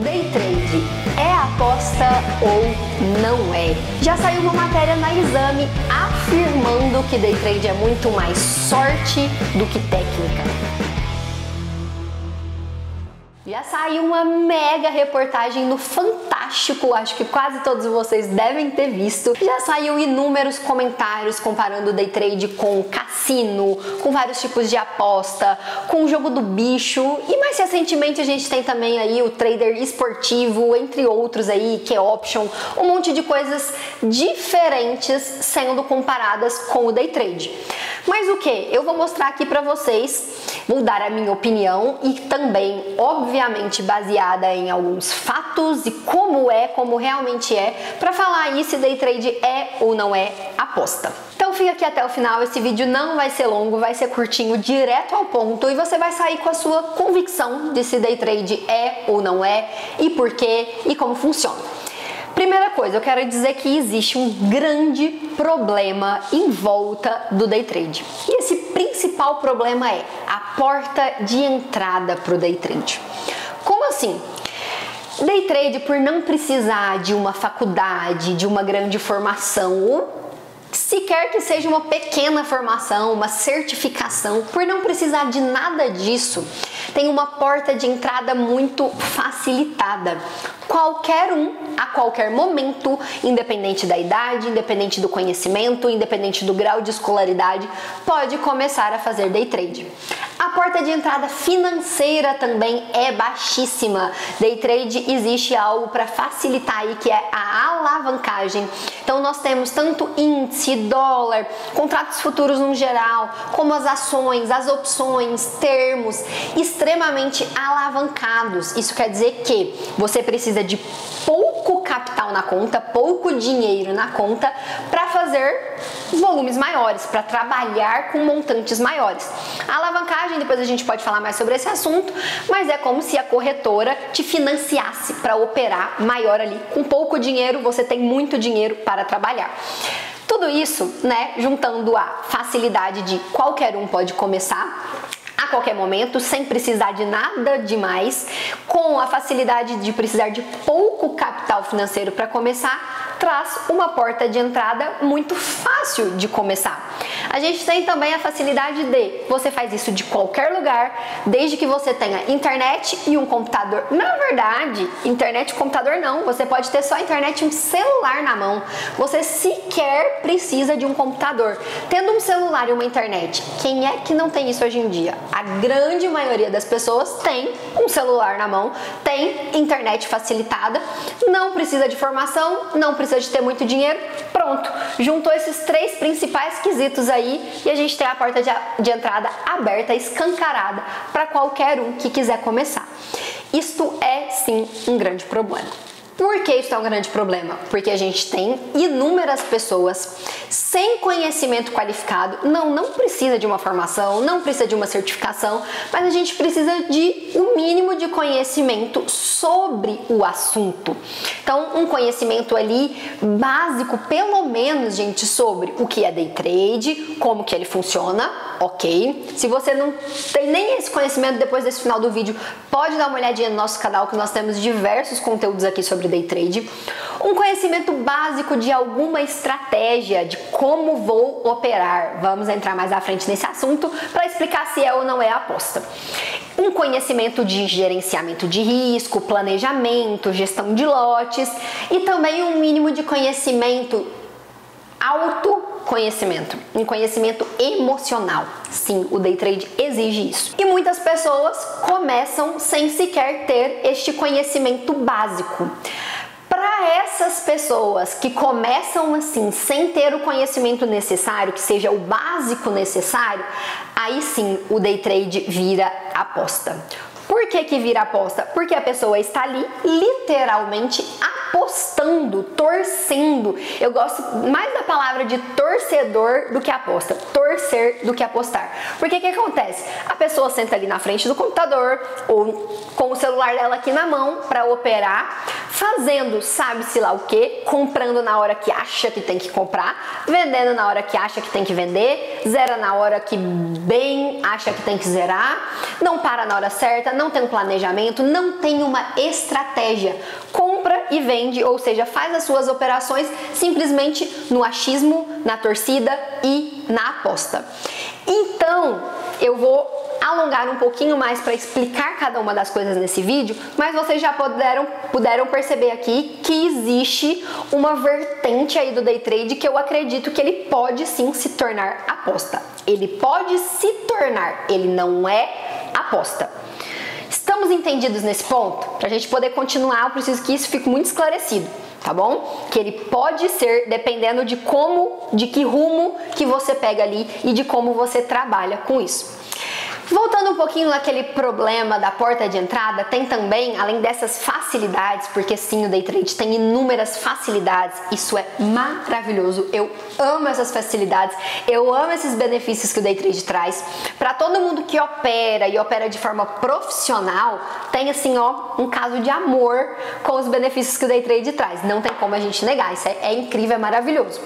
Day trade é aposta ou não é? Já saiu uma matéria na Exame afirmando que day trade é muito mais sorte do que técnica. Já saiu uma mega reportagem no Fantástico, acho que quase todos vocês devem ter visto. Já saiu inúmeros comentários comparando o day trade com cassino, com vários tipos de aposta, com o jogo do bicho e mais recentemente a gente tem também aí o trader esportivo, entre outros aí, que é option, um monte de coisas diferentes sendo comparadas com o day trade. Mas o que? Eu vou mostrar aqui pra vocês, vou dar a minha opinião e também, obviamente, baseada em alguns fatos e como realmente é, pra falar aí se day trade é ou não é aposta. Então fica aqui até o final, esse vídeo não vai ser longo, vai ser curtinho, direto ao ponto e você vai sair com a sua convicção de se day trade é ou não é e por quê e como funciona. Primeira coisa, eu quero dizer que existe um grande problema em volta do day trade. E esse principal problema é a porta de entrada para o day trade. Como assim? Day trade, por não precisar de uma faculdade, de uma grande formação, ou sequer que seja uma pequena formação, uma certificação, por não precisar de nada disso, tem uma porta de entrada muito facilitada. Qualquer um, a qualquer momento, independente da idade, independente do conhecimento, independente do grau de escolaridade, pode começar a fazer day trade. A porta de entrada financeira também é baixíssima. Day trade existe algo para facilitar aí, que é a alavancagem. Então nós temos tanto índice, dólar, contratos futuros no geral, como as ações, as opções, termos extremamente alavancados. Isso quer dizer que você precisa de pouco capital na conta, pouco dinheiro na conta para fazer volumes maiores, para trabalhar com montantes maiores. A alavancagem, depois a gente pode falar mais sobre esse assunto, mas é como se a corretora te financiasse para operar maior ali. Com pouco dinheiro, você tem muito dinheiro para trabalhar. Tudo isso, né, juntando a facilidade de qualquer um pode começar a qualquer momento, sem precisar de nada demais, com a facilidade de precisar de pouco capital financeiro para começar, traz uma porta de entrada muito fácil de começar. A gente tem também a facilidade de você faz isso de qualquer lugar, desde que você tenha internet e um computador. Na verdade, internet e computador não, você pode ter só internet e um celular na mão. Você sequer precisa de um computador. Tendo um celular e uma internet, quem é que não tem isso hoje em dia? A grande maioria das pessoas tem um celular na mão, tem internet facilitada, não precisa de formação, não precisa de ter muito dinheiro, pronto. Juntou esses três principais quesitos aí e a gente tem a porta de entrada aberta, escancarada para qualquer um que quiser começar. Isto é sim um grande problema. Por que isso é um grande problema? Porque a gente tem inúmeras pessoas sem conhecimento qualificado, não precisa de uma formação, não precisa de uma certificação, mas a gente precisa de um mínimo de conhecimento sobre o assunto. Então, um conhecimento ali básico, pelo menos, gente, sobre o que é day trade, como que ele funciona, ok? Se você não tem nem esse conhecimento depois desse final do vídeo, pode dar uma olhadinha no nosso canal que nós temos diversos conteúdos aqui sobre day trade. Um conhecimento básico de alguma estratégia, de como vou operar. Vamos entrar mais à frente nesse assunto para explicar se é ou não é aposta. Um conhecimento de gerenciamento de risco, planejamento, gestão de lotes e também um mínimo de conhecimento, autoconhecimento, um conhecimento emocional. Sim, o day trade exige isso. E muitas pessoas começam sem sequer ter este conhecimento básico. Para essas pessoas que começam assim, sem ter o conhecimento necessário, que seja o básico necessário, aí sim o day trade vira aposta. Por que vira aposta? Porque a pessoa está ali literalmente apostando, torcendo. Eu gosto mais da palavra de torcedor do que aposta. Torcer do que apostar. Porque o que acontece? A pessoa senta ali na frente do computador ou com o celular dela aqui na mão para operar, fazendo sabe-se lá o que, comprando na hora que acha que tem que comprar, vendendo na hora que acha que tem que vender, zera na hora que bem acha que tem que zerar, não para na hora certa, não tem um planejamento, não tem uma estratégia, compra e vende, ou seja, faz as suas operações simplesmente no achismo, na torcida e na aposta. Então, eu vou alongar um pouquinho mais para explicar cada uma das coisas nesse vídeo, mas vocês já puderam perceber aqui que existe uma vertente aí do day trade que eu acredito que ele pode sim se tornar aposta. Ele pode se tornar, ele não é aposta. Estamos entendidos nesse ponto? Para a gente poder continuar, eu preciso que isso fique muito esclarecido, tá bom? Que ele pode ser dependendo de que rumo que você pega ali e de como você trabalha com isso. Voltando um pouquinho naquele problema da porta de entrada, tem também, além dessas facilidades, porque sim, o day trade tem inúmeras facilidades, isso é maravilhoso, eu amo essas facilidades, eu amo esses benefícios que o day trade traz. Para todo mundo que opera e opera de forma profissional, tem assim, ó, um caso de amor com os benefícios que o day trade traz, não tem como a gente negar, isso é incrível, é maravilhoso.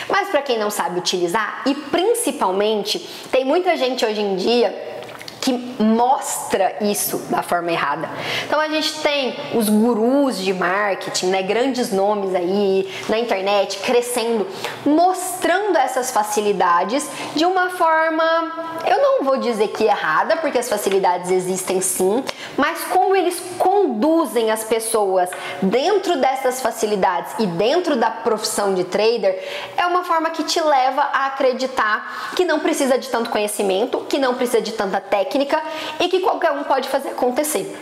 Mas para quem não sabe utilizar, e principalmente, tem muita gente hoje em dia que mostra isso da forma errada. Então a gente tem os gurus de marketing, né, grandes nomes aí na internet crescendo, mostrando essas facilidades de uma forma, eu não vou dizer que errada, porque as facilidades existem sim, mas como eles conduzem as pessoas dentro dessas facilidades e dentro da profissão de trader, é uma forma que te leva a acreditar que não precisa de tanto conhecimento, que não precisa de tanta técnica e que qualquer um pode fazer acontecer.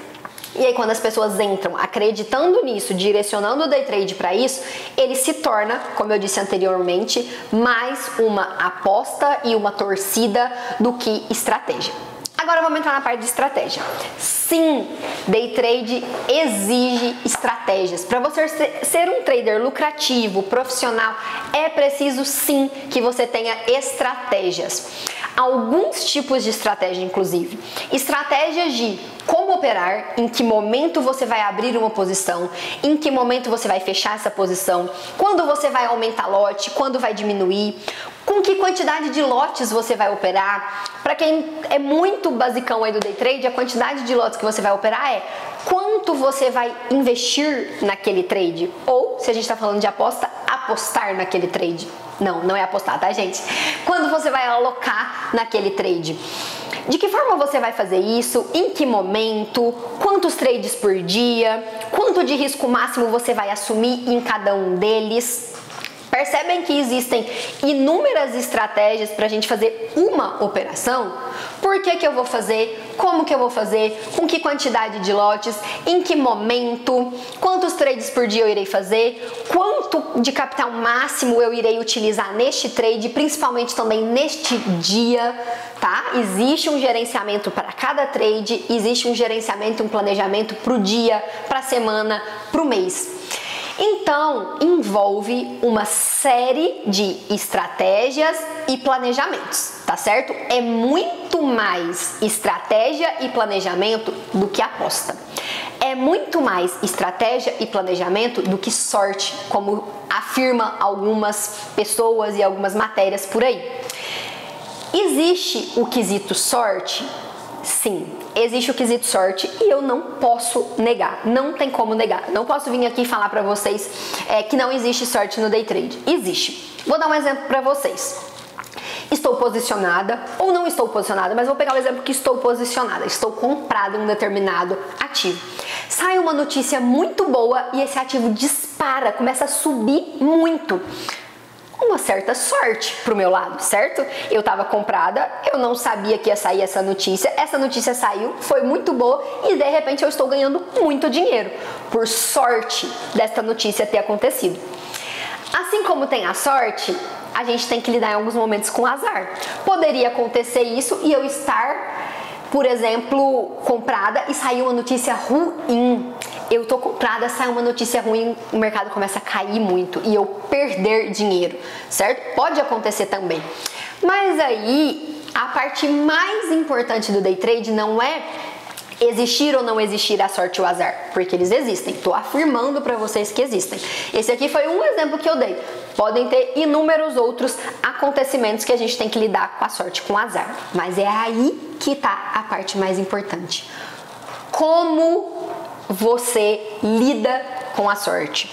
E aí quando as pessoas entram acreditando nisso, direcionando o day trade para isso, ele se torna, como eu disse anteriormente, mais uma aposta e uma torcida do que estratégia. Agora vamos entrar na parte de estratégia. Sim, day trade exige estratégias. Para você ser um trader lucrativo, profissional, é preciso sim que você tenha estratégias. Alguns tipos de estratégia, inclusive. Estratégias de como operar, em que momento você vai abrir uma posição, em que momento você vai fechar essa posição, quando você vai aumentar lote, quando vai diminuir, com que quantidade de lotes você vai operar. Para quem é muito basicão aí do day trade, a quantidade de lotes que você vai operar é quanto você vai investir naquele trade. Ou, se a gente está falando de aposta, apostar naquele trade. Não é apostar, tá, gente? Quando você vai alocar naquele trade. De que forma você vai fazer isso? Em que momento? Quantos trades por dia? Quanto de risco máximo você vai assumir em cada um deles? Percebem que existem inúmeras estratégias para a gente fazer uma operação? Por que eu vou fazer? Como que eu vou fazer? Com que quantidade de lotes? Em que momento? Quantos trades por dia eu irei fazer? Quanto de capital máximo eu irei utilizar neste trade? Principalmente também neste dia, tá? Existe um gerenciamento para cada trade, existe um gerenciamento, um planejamento para o dia, para a semana, para o mês. Então, envolve uma série de estratégias e planejamentos, tá certo? É muito mais estratégia e planejamento do que aposta. É muito mais estratégia e planejamento do que sorte, como afirma algumas pessoas e algumas matérias por aí. Existe o quesito sorte? Sim, existe o quesito sorte e eu não posso negar, não tem como negar. Não posso vir aqui falar para vocês que não existe sorte no day trade. Existe. Vou dar um exemplo para vocês. Estou posicionada ou não estou posicionada, mas vou pegar o exemplo que estou posicionada. Estou comprada em um determinado ativo. Sai uma notícia muito boa e esse ativo dispara, começa a subir muito. Uma certa sorte pro meu lado, certo? Eu tava comprada, eu não sabia que ia sair essa notícia saiu, foi muito boa e de repente eu estou ganhando muito dinheiro, por sorte desta notícia ter acontecido. Assim como tem a sorte, a gente tem que lidar em alguns momentos com azar. Poderia acontecer isso e eu estar, por exemplo, comprada e sair uma notícia ruim. Eu tô comprada, sai uma notícia ruim, o mercado começa a cair muito e eu perder dinheiro, certo? Pode acontecer também. Mas aí, a parte mais importante do day trade não é existir ou não existir a sorte e o azar, porque eles existem. Tô afirmando para vocês que existem. Esse aqui foi um exemplo que eu dei. Podem ter inúmeros outros acontecimentos que a gente tem que lidar com a sorte e com o azar. Mas é aí que tá a parte mais importante. Como você lida com a sorte?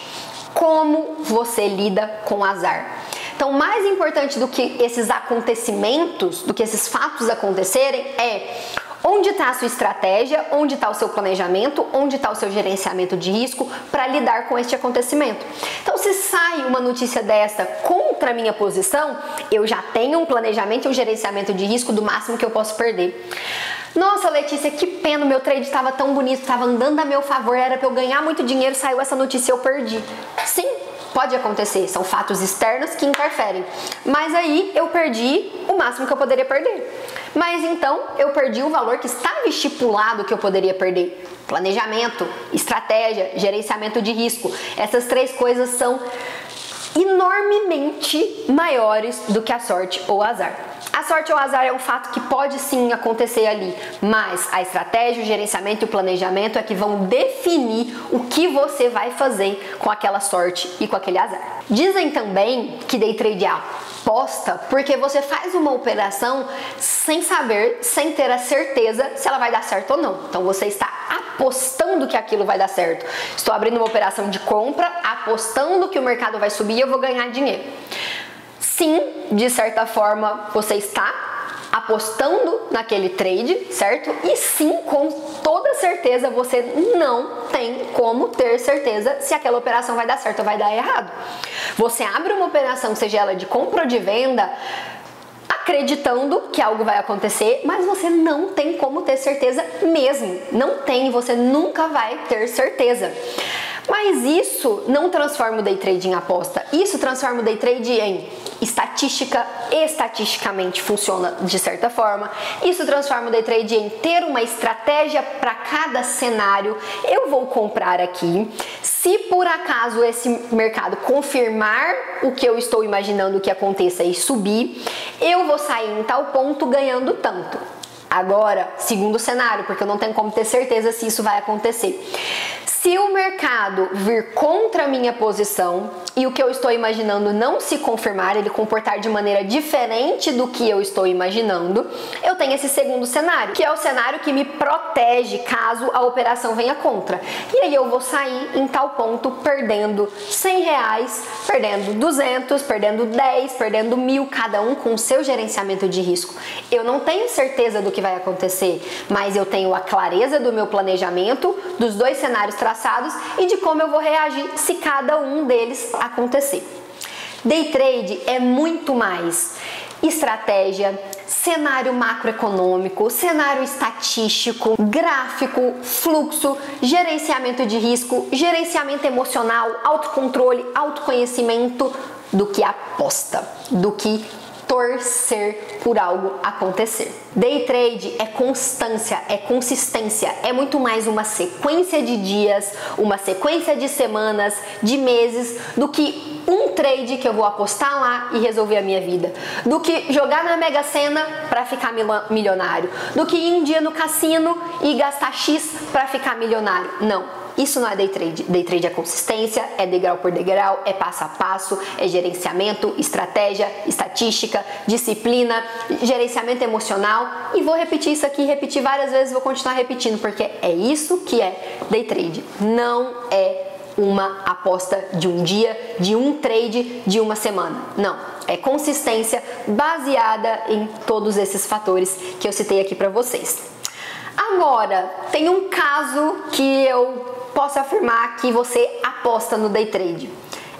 Como você lida com o azar? Então, mais importante do que esses acontecimentos, do que esses fatos acontecerem, é onde está a sua estratégia, onde está o seu planejamento, onde está o seu gerenciamento de risco para lidar com este acontecimento. Então, se sai uma notícia dessa contra a minha posição, eu já tenho um planejamento e um gerenciamento de risco do máximo que eu posso perder. Nossa, Letícia, que pena, meu trade estava tão bonito, estava andando a meu favor, era para eu ganhar muito dinheiro, saiu essa notícia e eu perdi. Sim, pode acontecer, são fatos externos que interferem, mas aí eu perdi o máximo que eu poderia perder. Mas então eu perdi o valor que estava estipulado que eu poderia perder. Planejamento, estratégia, gerenciamento de risco. Essas três coisas são enormemente maiores do que a sorte ou azar. A sorte ou azar é um fato que pode sim acontecer ali, mas a estratégia, o gerenciamento e o planejamento é que vão definir o que você vai fazer com aquela sorte e com aquele azar. Dizem também que day trade é aposta porque você faz uma operação sem saber, sem ter a certeza se ela vai dar certo ou não. Então você está apostando que aquilo vai dar certo. Estou abrindo uma operação de compra, apostando que o mercado vai subir e eu vou ganhar dinheiro. Sim, de certa forma, você está apostando naquele trade, certo? E sim, com toda certeza, você não tem como ter certeza se aquela operação vai dar certo ou vai dar errado. Você abre uma operação, seja ela de compra ou de venda, acreditando que algo vai acontecer, mas você não tem como ter certeza mesmo. Não tem, você nunca vai ter certeza. Mas isso não transforma o day trade em aposta. Isso transforma o day trade em estatística, estatisticamente funciona de certa forma. Isso transforma o day trade em ter uma estratégia para cada cenário. Eu vou comprar aqui. Se por acaso esse mercado confirmar o que eu estou imaginando que aconteça e subir, eu vou sair em tal ponto ganhando tanto. Agora, segundo cenário, porque eu não tenho como ter certeza se isso vai acontecer. Se o mercado vir contra a minha posição e o que eu estou imaginando não se confirmar, ele comportar de maneira diferente do que eu estou imaginando, eu tenho esse segundo cenário, que é o cenário que me protege caso a operação venha contra. E aí eu vou sair em tal ponto perdendo R$100, perdendo 200, perdendo 10, perdendo 1.000, cada um com o seu gerenciamento de risco. Eu não tenho certeza do que vai acontecer, mas eu tenho a clareza do meu planejamento, dos dois cenários traçados e de como eu vou reagir se cada um deles acontecer. Day trade é muito mais estratégia, cenário macroeconômico, cenário estatístico, gráfico, fluxo, gerenciamento de risco, gerenciamento emocional, autocontrole, autoconhecimento, do que aposta, do que torcer por algo acontecer. Day trade é constância, é consistência, é muito mais uma sequência de dias, uma sequência de semanas, de meses, do que um trade que eu vou apostar lá e resolver a minha vida, do que jogar na Mega Sena para ficar milionário, do que ir um dia no cassino e gastar X para ficar milionário. Não. Isso não é day trade. Day trade é consistência, é degrau por degrau, é passo a passo, é gerenciamento, estratégia, estatística, disciplina, gerenciamento emocional. E vou repetir isso aqui, repetir várias vezes, vou continuar repetindo, porque é isso que é day trade. Não é uma aposta de um dia, de um trade, de uma semana. Não. É consistência baseada em todos esses fatores que eu citei aqui para vocês. Agora, tem um caso que eu posso afirmar que você aposta no day trade.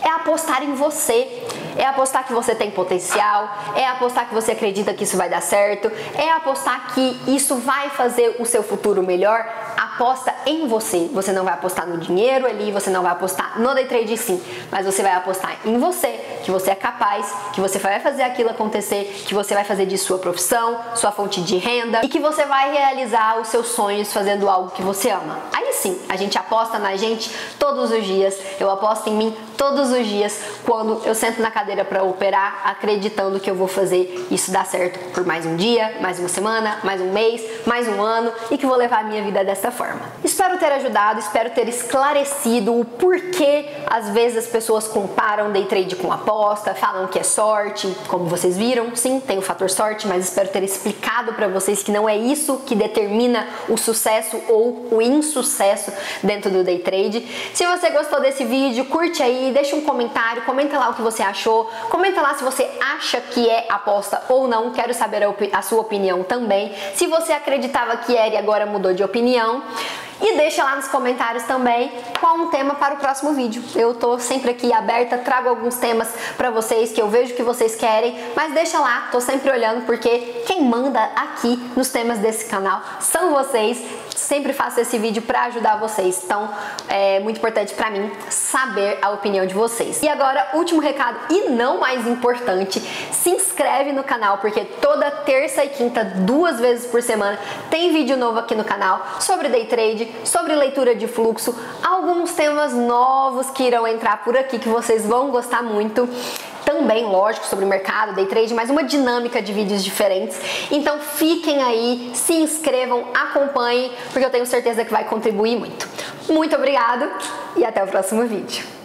É apostar em você, é apostar que você tem potencial, é apostar que você acredita que isso vai dar certo, é apostar que isso vai fazer o seu futuro melhor. aposta em você. Você não vai apostar no dinheiro ali, você não vai apostar no day trade sim, mas você vai apostar em você, que você é capaz, que você vai fazer aquilo acontecer, que você vai fazer de sua profissão, sua fonte de renda e que você vai realizar os seus sonhos fazendo algo que você ama. Aí sim, a gente aposta na gente todos os dias, eu aposto em mim todos os dias quando eu sento na cadeira para operar, acreditando que eu vou fazer isso dar certo por mais um dia, mais uma semana, mais um mês, mais um ano e que vou levar a minha vida dessa forma. Espero ter ajudado, espero ter esclarecido o porquê às vezes as pessoas comparam day trade com aposta, falam que é sorte, como vocês viram, sim, tem o fator sorte, mas espero ter explicado para vocês que não é isso que determina o sucesso ou o insucesso dentro do day trade. Se você gostou desse vídeo, curte aí, deixa um comentário, comenta lá o que você achou, comenta lá se você acha que é aposta ou não, quero saber a sua opinião também, se você acreditava que era e agora mudou de opinião. E deixa lá nos comentários também qual um tema para o próximo vídeo. Eu tô sempre aqui aberta, trago alguns temas para vocês que eu vejo que vocês querem, mas deixa lá, tô sempre olhando porque quem manda aqui nos temas desse canal são vocês. Sempre faço esse vídeo para ajudar vocês, então é muito importante para mim saber a opinião de vocês. E agora, último recado e não mais importante, se inscreve no canal porque toda terça e quinta, 2 vezes por semana, tem vídeo novo aqui no canal sobre day trade, sobre leitura de fluxo, alguns temas novos que irão entrar por aqui que vocês vão gostar muito. Também, lógico, sobre o mercado, day trade, mas uma dinâmica de vídeos diferentes. Então fiquem aí, se inscrevam, acompanhem, porque eu tenho certeza que vai contribuir muito. Muito obrigado e até o próximo vídeo.